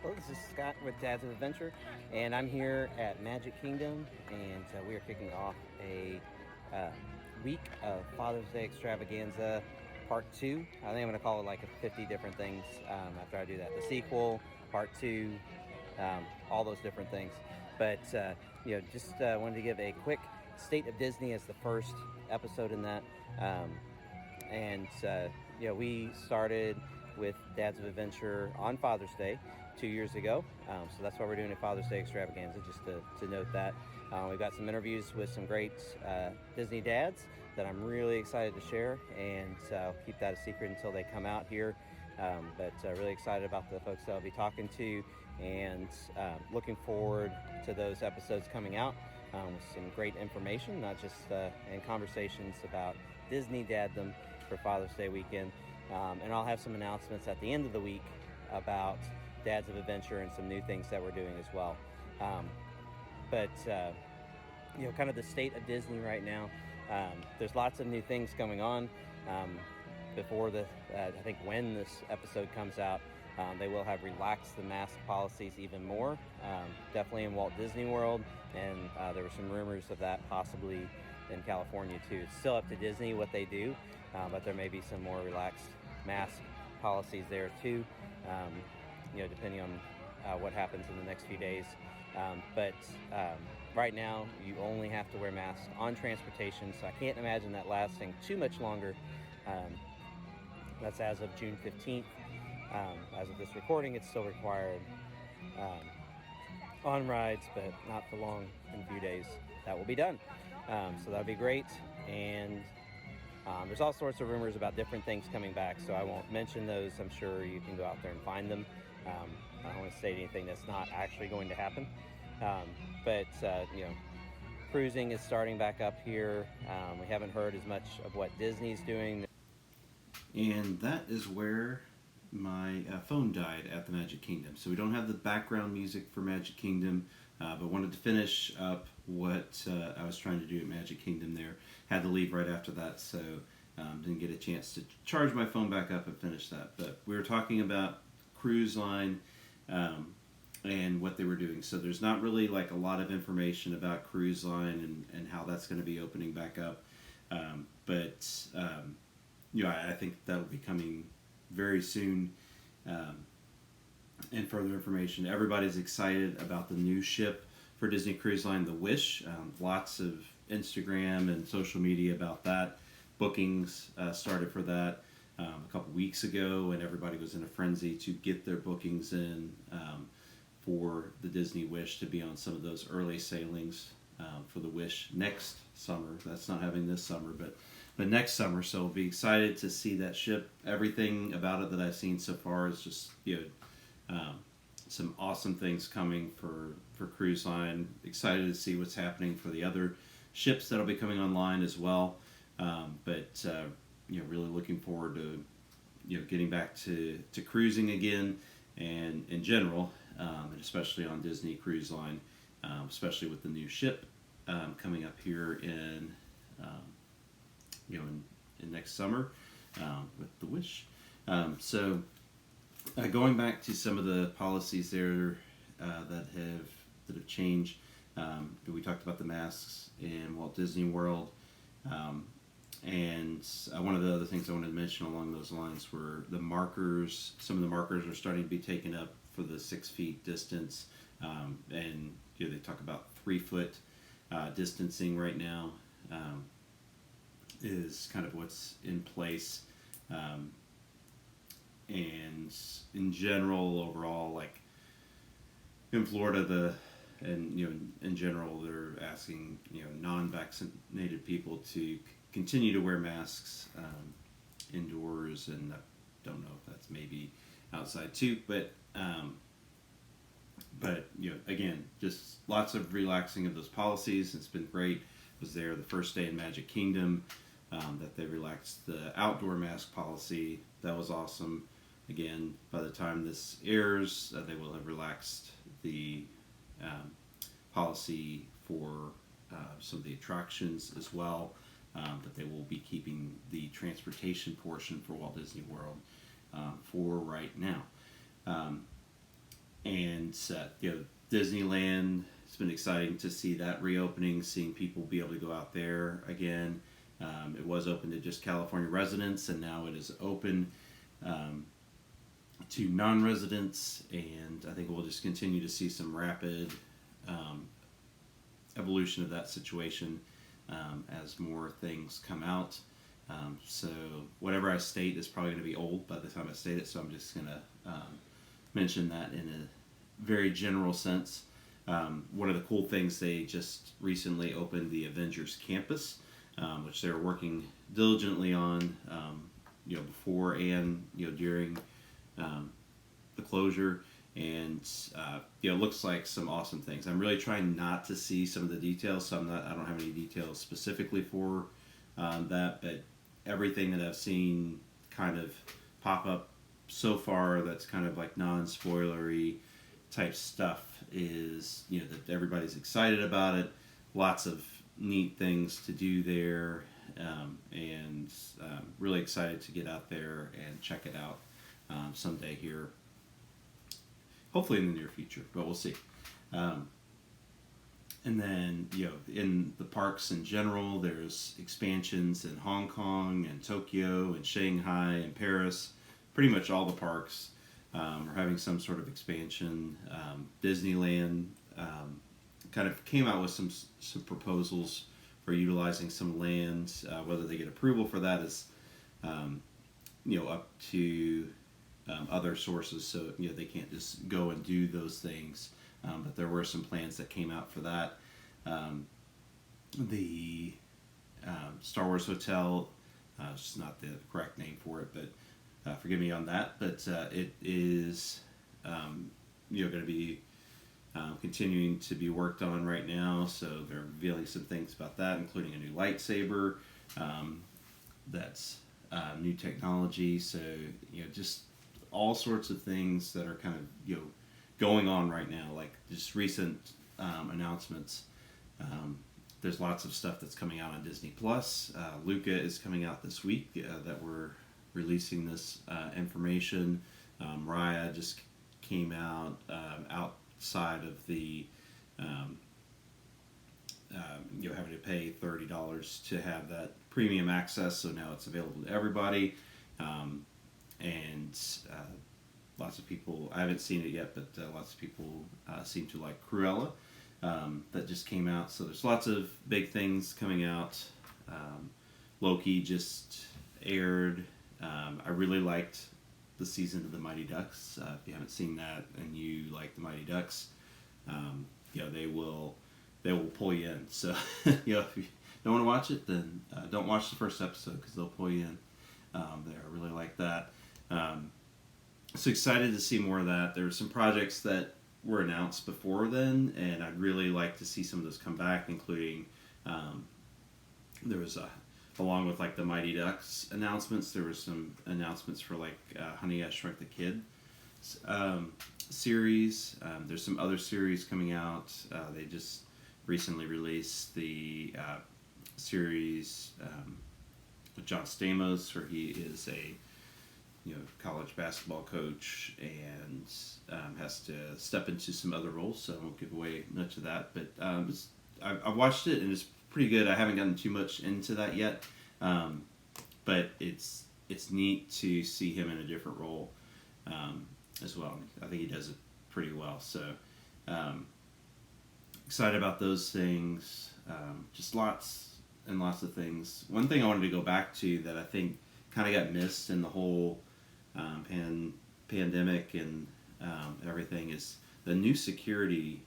Hello, this is Scott with Dads of Adventure, and I'm here at Magic Kingdom, and we are kicking off a uh, week of Father's Day Extravaganza Part 2. I think I'm going to call it like 50 different things after I do that. The sequel, Part 2, all those different things. But, just wanted to give a quick State of Disney as the first episode in that. We started with Dads of Adventure on Father's Day 2 years ago. So that's why we're doing a Father's Day Extravaganza, just to note that. We've got some interviews with some great Disney dads that I'm really excited to share, and I'll keep that a secret until they come out here. Really excited about the folks that I'll be talking to, and looking forward to those episodes coming out with some great information, not just and conversations about Disney daddom for Father's Day weekend. And I'll have some announcements at the end of the week about Dads of Adventure and some new things that we're doing as well. Kind of the state of Disney right now. There's lots of new things going on. I think when this episode comes out, they will have relaxed the mask policies even more, definitely in Walt Disney World, and there were some rumors of that possibly in California too. It's still up to Disney what they do, but there may be some more relaxed mask policies there too, depending on what happens in the next few days. Right now, you only have to wear masks on transportation, so I can't imagine that lasting too much longer. That's as of June 15th. As of this recording, it's still required on rides, but not for long. In a few days, that will be done. So that'll be great. And there's all sorts of rumors about different things coming back, so I won't mention those. I'm sure you can go out there and find them. I don't want to say anything that's not actually going to happen. Cruising is starting back up here. We haven't heard as much of what Disney's doing. And that is where my phone died at the Magic Kingdom. So we don't have the background music for Magic Kingdom, but wanted to finish up what I was trying to do at Magic Kingdom there. Had to leave right after that, so didn't get a chance to charge my phone back up and finish that. But we were talking about Cruise Line and what they were doing. So there's not really like a lot of information about Cruise Line and how that's going to be opening back up. I think that'll be coming very soon. And further information. Everybody's excited about the new ship for Disney Cruise Line, the Wish. Lots of Instagram and social media about that. Bookings started for that a couple weeks ago, and everybody was in a frenzy to get their bookings in for the Disney Wish to be on some of those early sailings for the Wish next summer. That's not having this summer, but next summer. So I'll be excited to see that ship. Everything about it that I've seen so far is just some awesome things coming for Cruise Line. Excited to see what's happening for the other ships that'll be coming online as well. Really looking forward to getting back to cruising again, and in general, and especially on Disney Cruise Line, especially with the new ship coming up here in next summer with the Wish. Going back to some of the policies there that have changed. We talked about the masks in Walt Disney World, and one of the other things I wanted to mention along those lines were the markers. Some of the markers are starting to be taken up for the 6 feet distance, and they talk about 3 foot distancing right now. Is kind of what's in place, and in general, overall, like in Florida, in general, they're asking non-vaccinated people to continue to wear masks indoors, and I don't know if that's maybe outside too, but again, just lots of relaxing of those policies. It's been great. I was there the first day in Magic Kingdom. That they relaxed the outdoor mask policy. That was awesome. Again, by the time this airs, they will have relaxed the policy for some of the attractions as well. But they will be keeping the transportation portion for Walt Disney World for right now. And Disneyland, it's been exciting to see that reopening, seeing people be able to go out there again. It was open to just California residents, and now it is open to non-residents, and I think we'll just continue to see some rapid evolution of that situation as more things come out. So whatever I state is probably going to be old by the time I state it, so I'm just going to mention that in a very general sense. One of the cool things, they just recently opened the Avengers campus, which they're working diligently on, before and during the closure, and it looks like some awesome things. I'm really trying not to see some of the details, so I don't have any details specifically for that, but everything that I've seen kind of pop up so far that's kind of like non-spoilery type stuff is that everybody's excited about it. Lots of neat things to do there, and really excited to get out there and check it out someday here, hopefully in the near future, but we'll see. And then, in the parks in general, there's expansions in Hong Kong and Tokyo and Shanghai and Paris. Pretty much all the parks are having some sort of expansion. Disneyland kind of came out with some proposals for utilizing some land. Whether they get approval for that is, up to other sources. So, they can't just go and do those things. But there were some plans that came out for that. The Star Wars Hotel, it's not the correct name for it, but forgive me on that. But it is, going to be continuing to be worked on right now. So they're revealing some things about that, including a new lightsaber. That's new technology. So just all sorts of things that are kind of going on right now, like just recent announcements. There's lots of stuff that's coming out on Disney Plus. Luca is coming out this week that we're releasing this information. Raya just came out outside of the having to pay $30 to have that premium access, so now it's available to everybody. And lots of people, I haven't seen it yet, but lots of people seem to like Cruella that just came out. So there's lots of big things coming out. Loki just aired. I really liked the season of the Mighty Ducks. If you haven't seen that and you like the Mighty Ducks, they will pull you in. So if you don't want to watch it, then don't watch the first episode because they'll pull you in. I really like that. So excited to see more of that. There were some projects that were announced before then, and I'd really like to see some of those come back, including there was along with like the Mighty Ducks announcements, there were some announcements for like Honey, I Shrunk the Kid series. There's some other series coming out. They just recently released the series with John Stamos, where he is a college basketball coach and has to step into some other roles, so I won't give away much of that. But I watched it and it's pretty good. I haven't gotten too much into that yet, but it's neat to see him in a different role as well. I think he does it pretty well. So excited about those things. Just lots and lots of things. One thing I wanted to go back to that I think kind of got missed in the whole pandemic and everything is the new security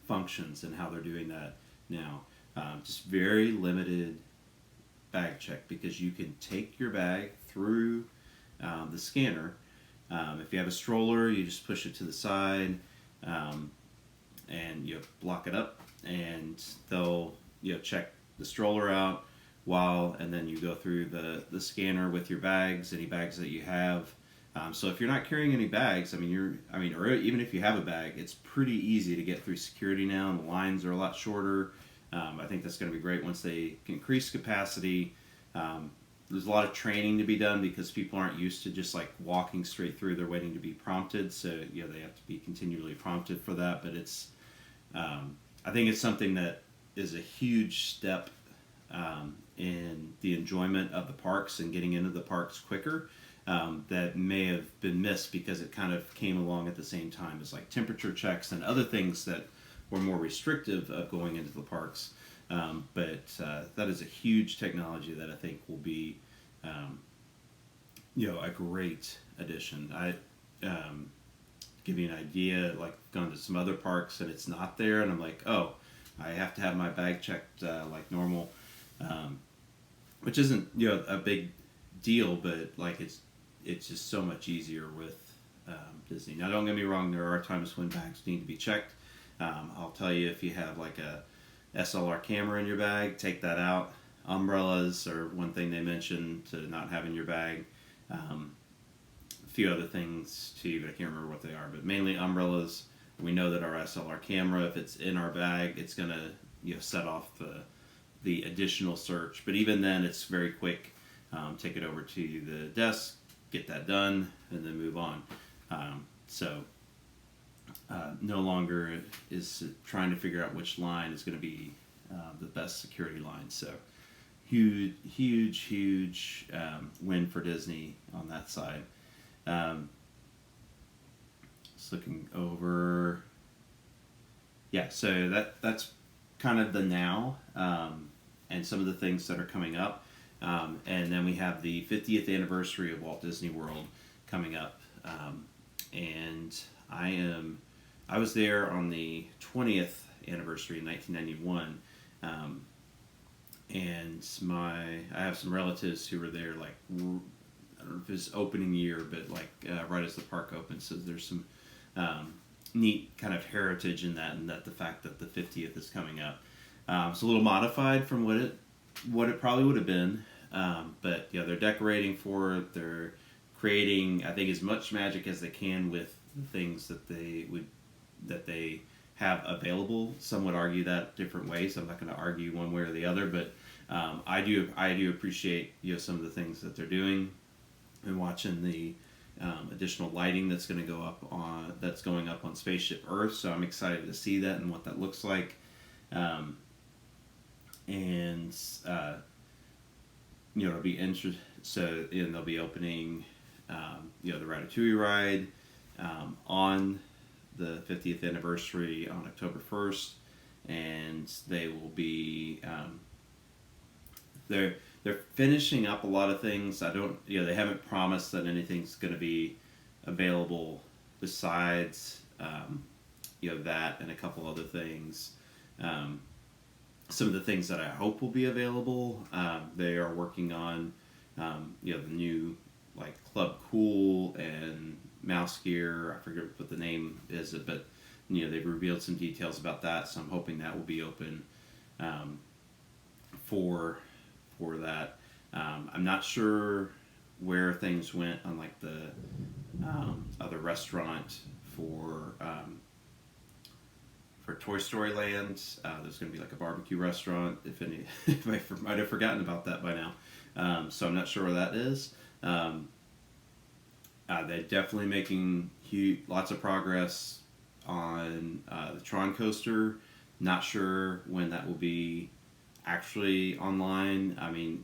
functions and how they're doing that now. Just very limited bag check, because you can take your bag through the scanner. If you have a stroller, you just push it to the side and you block it up, and they'll check the stroller out and then you go through the scanner with your bags, any bags that you have. So if you're not carrying any bags, or even if you have a bag, it's pretty easy to get through security now, and the lines are a lot shorter. I think that's going to be great once they increase capacity. there's a lot of training to be done because people aren't used to just like walking straight through. They're waiting to be prompted, so you know they have to be continually prompted for that. But it's I think it's something that is a huge step in the enjoyment of the parks and getting into the parks quicker. That may have been missed because it kind of came along at the same time as like temperature checks and other things that were more restrictive of going into the parks. But that is a huge technology that I think will be, a great addition. I give you an idea, like gone to some other parks and it's not there, and I'm like, oh, I have to have my bag checked like normal, which isn't a big deal, but like it's just so much easier with Disney. Now, don't get me wrong, there are times when bags need to be checked. I'll tell you, if you have like a SLR camera in your bag, take that out. Umbrellas are one thing they mentioned to not have in your bag. A few other things too, but I can't remember what they are. But mainly umbrellas. We know that our SLR camera, if it's in our bag, it's gonna set off the additional search. But even then, it's very quick. Take it over to the desk, get that done, and then move on. No longer is trying to figure out which line is going to be the best security line. So huge win for Disney on that side. Just looking over. Yeah, so that's kind of the now and some of the things that are coming up. And then we have the 50th anniversary of Walt Disney World coming up. And I was there on the 20th anniversary in 1991. And I have some relatives who were there, like, I don't know if it's opening year, but like right as the park opened. So there's some neat kind of heritage in that, and that the fact that the 50th is coming up. It's a little modified from what it probably would have been. But yeah, they're decorating for it. They're creating, I think, as much magic as they can with the things that they have available. Some would argue that different ways. I'm not going to argue one way or the other, but I do appreciate some of the things that they're doing, and watching the additional lighting that's going up on Spaceship Earth. So I'm excited to see that and what that looks like. It'll be interesting. So, they'll be opening, the Ratatouille ride on the 50th anniversary on October 1st, and they will be they're finishing up a lot of things. They haven't promised that anything's going to be available besides that and a couple other things. Some of the things that I hope will be available, they are working on, the new like Club Cool and Mouse Gear. I forget what the name is, but they've revealed some details about that. So I'm hoping that will be open for that. I'm not sure where things went on like the other restaurant for Toy Story Land. There's going to be like a barbecue restaurant. If I might have forgotten about that by now. So I'm not sure where that is. They're definitely making lots of progress on the Tron coaster. Not sure when that will be actually online. I mean,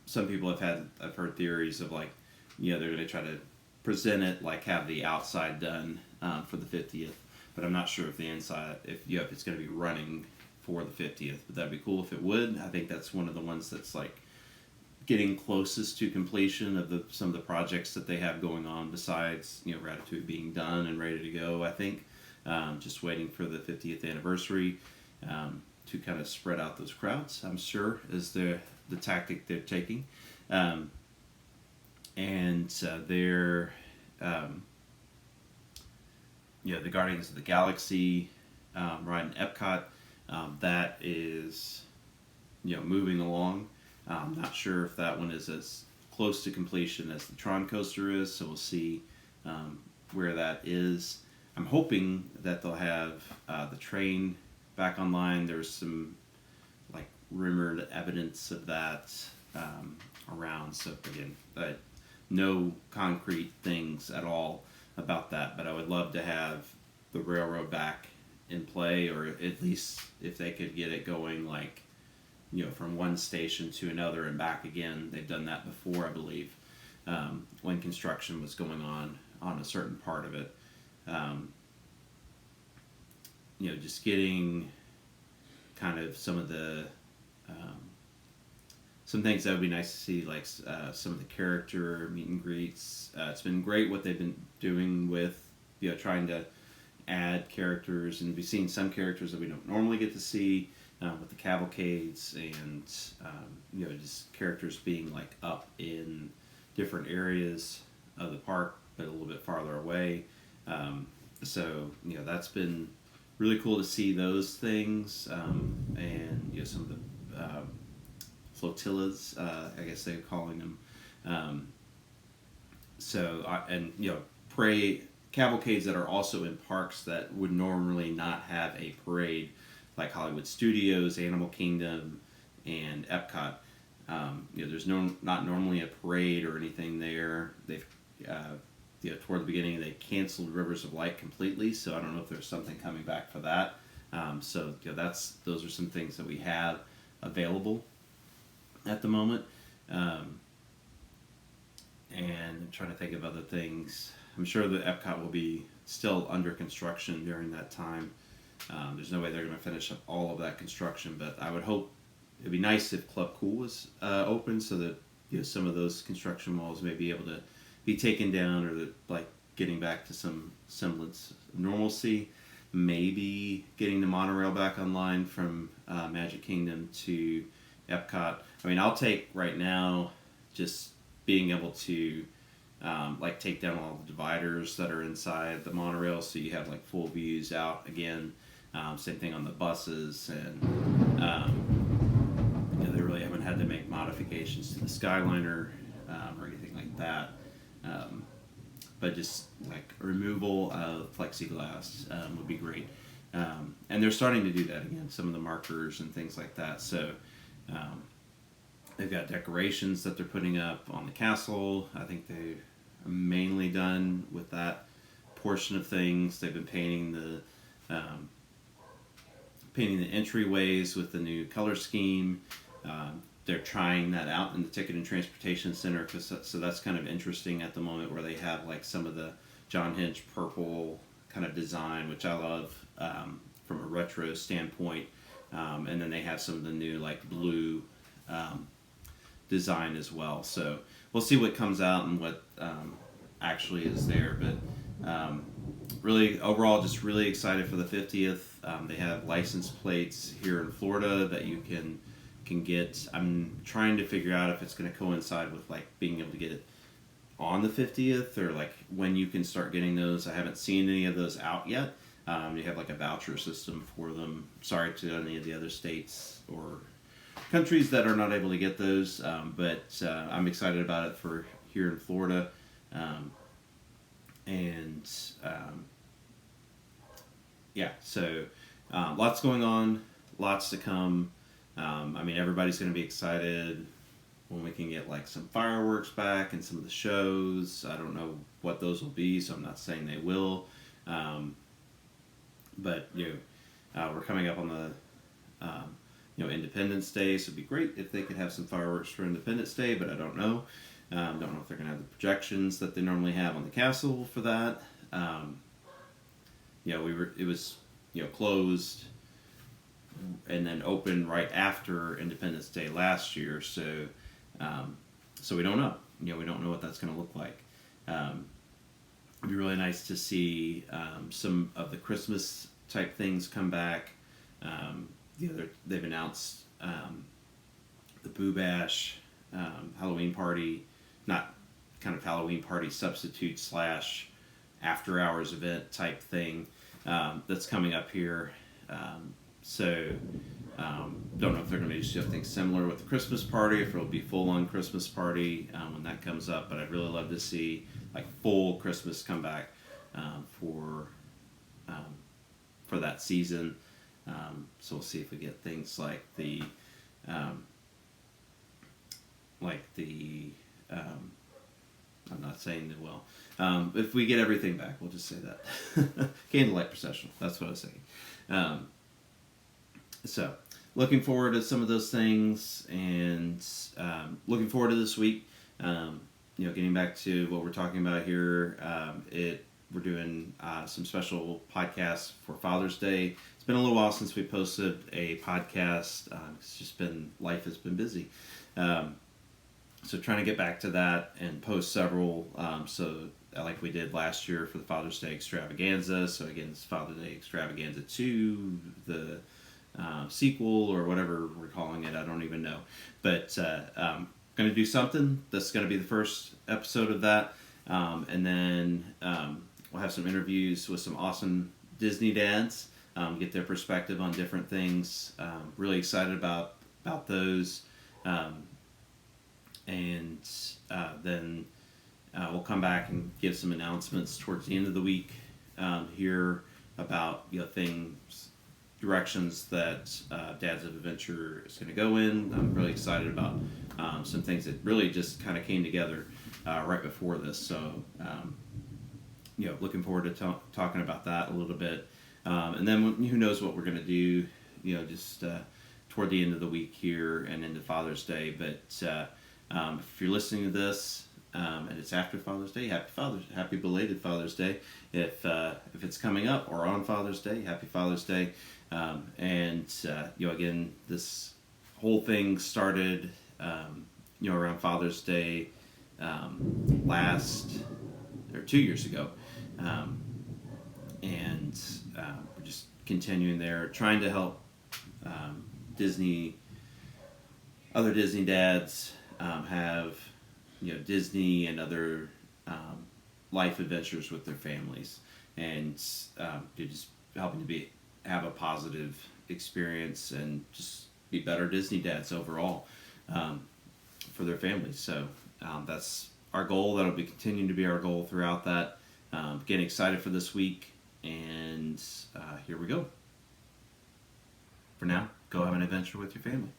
some people I've heard theories of like, they're going to try to present it like have the outside done for the 50th. But I'm not sure if the inside, if it's going to be running for the 50th. But that'd be cool if it would. I think that's one of the ones that's like getting closest to completion of some of the projects that they have going on. Besides, Ratatouille being done and ready to go. I think just waiting for the 50th anniversary to kind of spread out those crowds. I'm sure is the tactic they're taking, and they're. The Guardians of the Galaxy ride in Epcot, that is, moving along. I'm not sure if that one is as close to completion as the Tron coaster is, so we'll see where that is. I'm hoping that they'll have the train back online. There's some like rumored evidence of that around. So again, no concrete things at all about that, but I would love to have the railroad back in play, or at least if they could get it going, like, from one station to another and back again. They've done that before, I believe, when construction was going on a certain part of it. Just getting kind of some of the some things that would be nice to see, like some of the character meet and greets. It's been great what they've been doing with, trying to add characters, and we've seen some characters that we don't normally get to see with the cavalcades, and just characters being like up in different areas of the park, but a little bit farther away. So that's been really cool to see those things, and some of the flotillas, I guess they're calling them. Parade cavalcades that are also in parks that would normally not have a parade, like Hollywood Studios, Animal Kingdom, and Epcot. There's not normally a parade or anything there. They've toward the beginning they canceled Rivers of Light completely, so I don't know if there's something coming back for that. Those are some things that we have available at the moment. And I'm trying to think of other things. I'm sure that Epcot will be still under construction during that time. There's no way they're going to finish up all of that construction, but I would hope it'd be nice if Club Cool was open, so that some of those construction walls may be able to be taken down, or that, like, getting back to some semblance of normalcy. Maybe getting the monorail back online from Magic Kingdom to Epcot. I mean, I'll take right now just being able to take down all the dividers that are inside the monorail, so you have like full views out again. Same thing on the buses, and they really haven't had to make modifications to the Skyliner or anything like that. But just like removal of plexiglass would be great. And they're starting to do that again, some of the markers and things like that. So they've got decorations that they're putting up on the castle. I think they're mainly done with that portion of things. They've been painting the entryways with the new color scheme. They're trying that out in the Ticket and Transportation Center, so that's kind of interesting at the moment, where they have like some of the John Hinch purple kind of design, which I love from a retro standpoint, and then they have some of the new like blue design as well. So we'll see what comes out and what actually is there, but really overall just really excited for the 50th. They have license plates here in Florida that you can get. I'm trying to figure out if it's going to coincide with like being able to get it on the 50th, or like when you can start getting those. I haven't seen any of those out yet. You have like a voucher system for them. Sorry to any of the other states or countries that are not able to get those, but I'm excited about it for here in Florida. So lots going on, lots to come. I mean, everybody's going to be excited when we can get like some fireworks back and some of the shows. I don't know what those will be, so I'm not saying they will. But we're coming up on the Independence Day, so it'd be great if they could have some fireworks for Independence Day, but I don't know. Don't know if they're going to have the projections that they normally have on the castle for that. It was closed and then open right after Independence Day last year, so we don't know. We don't know what that's going to look like. It'd be really nice to see some of the Christmas type things come back. They've announced the Boo Bash Halloween party, not kind of Halloween party substitute / after hours event type thing that's coming up here. Don't know if they're going to do something similar with the Christmas party, if it'll be full-on Christmas party when that comes up. But I'd really love to see like full Christmas come back for that season. So we'll see if we get things like the like the I'm not saying that well. If we get everything back, we'll just say that. Candlelight processional. That's what I was saying. So, looking forward to some of those things, and looking forward to this week. Getting back to what we're talking about here, we're doing some special podcasts for Father's Day. It's been a little while since we posted a podcast. It's just life has been busy. So trying to get back to that and post several. So like we did last year for the Fathers Day Extravaganza. So again, it's Father's Day Extravaganza 2, the sequel or whatever we're calling it. I don't even know. But going to do something. That's going to be the first episode of that. And then we'll have some interviews with some awesome Disney dads. Get their perspective on different things. Really excited about those. And then we'll come back and give some announcements towards the end of the week here about things, directions that Dads of Adventure is going to go in. I'm really excited about some things that really just kind of came together right before this. So looking forward to talking about that a little bit. And then who knows what we're going to do, just toward the end of the week here and into Father's Day. But if you're listening to this and it's after Father's Day, happy belated Father's Day. If it's coming up or on Father's Day, happy Father's Day. Again, this whole thing started around Father's Day last or 2 years ago, and we're just continuing there, trying to help other Disney dads have Disney and other life adventures with their families, and just helping to have a positive experience and just be better Disney dads overall for their families. So that's our goal. That'll be continuing to be our goal throughout that. Getting excited for this week, and here we go. For now, go have an adventure with your family.